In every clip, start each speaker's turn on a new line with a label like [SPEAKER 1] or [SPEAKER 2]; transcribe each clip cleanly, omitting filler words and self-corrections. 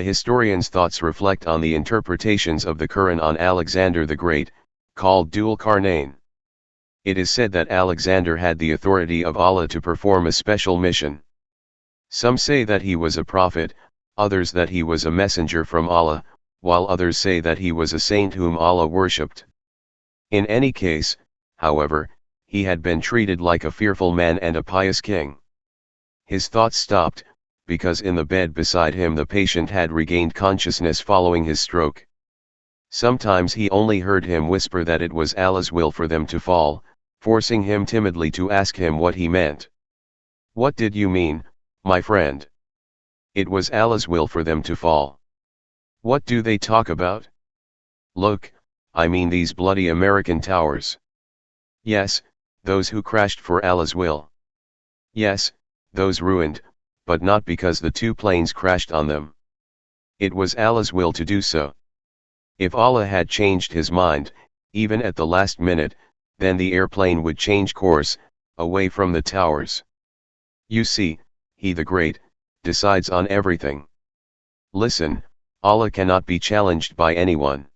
[SPEAKER 1] historian's thoughts reflect on the interpretations of the Quran on Alexander the Great, called Dhul Qarnayn. It is said that Alexander had the authority of Allah to perform a special mission. Some say that he was a prophet, others that he was a messenger from Allah, while others say that he was a saint whom Allah worshipped. In any case, however, he had been treated like a fearful man and a pious king. His thoughts stopped, because in the bed beside him the patient had regained consciousness following his stroke. Sometimes he only heard him whisper that it was Allah's will for them to fall, forcing him timidly to ask him what he meant. "What did you mean, my friend?" "It was Allah's will for them to fall." "What do they talk about?" "Look, I mean these bloody American towers." "Yes, those who crashed for Allah's will." "Yes, those ruined, but not because the two planes crashed on them. It was Allah's will to do so. If Allah had changed his mind, even at the last minute, then the airplane would change course, away from the towers. You see, He the Great, decides on everything. Listen, Allah cannot be challenged by anyone.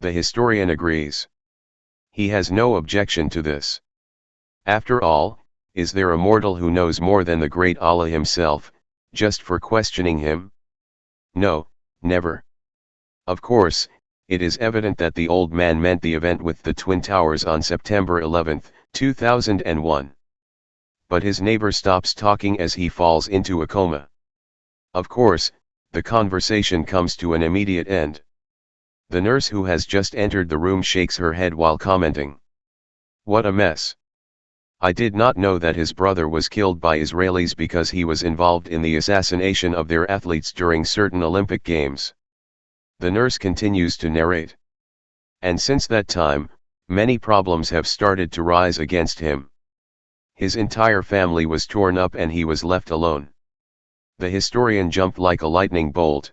[SPEAKER 1] The historian agrees. He has no objection to this. After all, is there a mortal who knows more than the great Allah himself, just for questioning him? No, never. Of course, it is evident that the old man meant the event with the Twin Towers on September 11, 2001. But his neighbor stops talking as he falls into a coma. Of course, the conversation comes to an immediate end. The nurse who has just entered the room shakes her head while commenting. "What a mess. I did not know that his brother was killed by Israelis because he was involved in the assassination of their athletes during certain Olympic Games." The nurse continues to narrate. "And since that time, many problems have started to rise against him. His entire family was torn up and he was left alone." The historian jumped like a lightning bolt.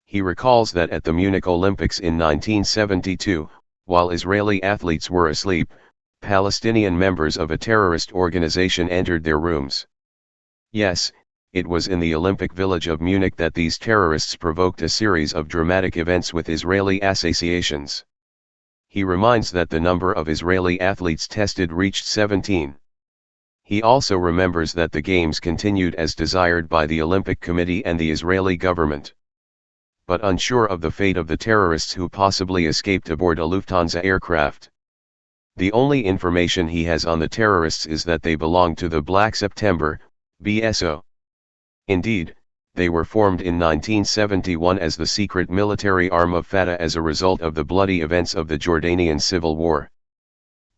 [SPEAKER 1] He recalls that at the Munich Olympics in 1972, while Israeli athletes were asleep, Palestinian members of a terrorist organization entered their rooms. Yes, it was in the Olympic village of Munich that these terrorists provoked a series of dramatic events with Israeli assassinations. He reminds that the number of Israeli athletes tested reached 17. He also remembers that the games continued as desired by the Olympic Committee and the Israeli government. But unsure of the fate of the terrorists who possibly escaped aboard a Lufthansa aircraft. The only information he has on the terrorists is that they belong to the Black September, BSO. Indeed, they were formed in 1971 as the secret military arm of Fatah as a result of the bloody events of the Jordanian Civil War.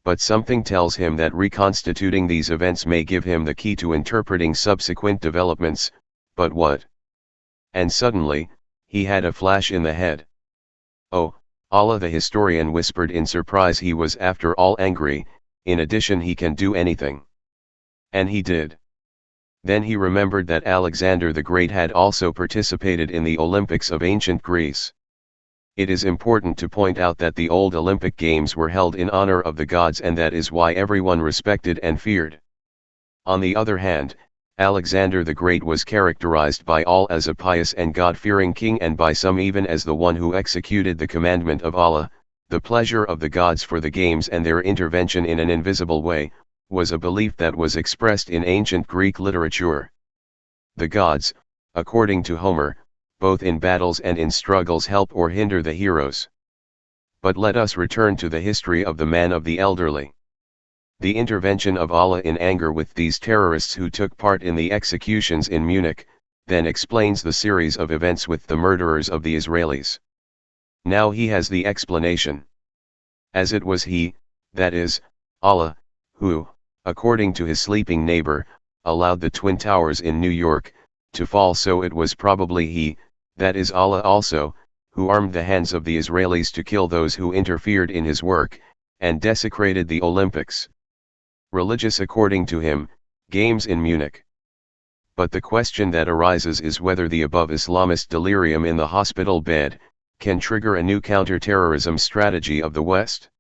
[SPEAKER 1] But something tells him that reconstituting these events may give him the key to interpreting subsequent developments, but what? And suddenly, he had a flash in the head. "Oh, Allah," the historian whispered in surprise. He was after all angry. In addition, he can do anything. And he did. Then he remembered that Alexander the Great had also participated in the Olympics of ancient Greece. It is important to point out that the old Olympic Games were held in honor of the gods, and that is why everyone respected and feared. On the other hand, Alexander the Great was characterized by all as a pious and God-fearing king, and by some even as the one who executed the commandment of Allah. The pleasure of the gods for the games and their intervention in an invisible way, was a belief that was expressed in ancient Greek literature. The gods, according to Homer, both in battles and in struggles help or hinder the heroes. But let us return to the history of the man of the elderly. The intervention of Allah in anger with these terrorists who took part in the executions in Munich, then explains the series of events with the murderers of the Israelis. Now he has the explanation. As it was he, that is, Allah, who, according to his sleeping neighbor, allowed the Twin Towers in New York to fall, so it was probably he, that is Allah also, who armed the hands of the Israelis to kill those who interfered in his work, and desecrated the Olympics. Religious according to him, games in Munich. But the question that arises is whether the above Islamist delirium in the hospital bed can trigger a new counter-terrorism strategy of the West.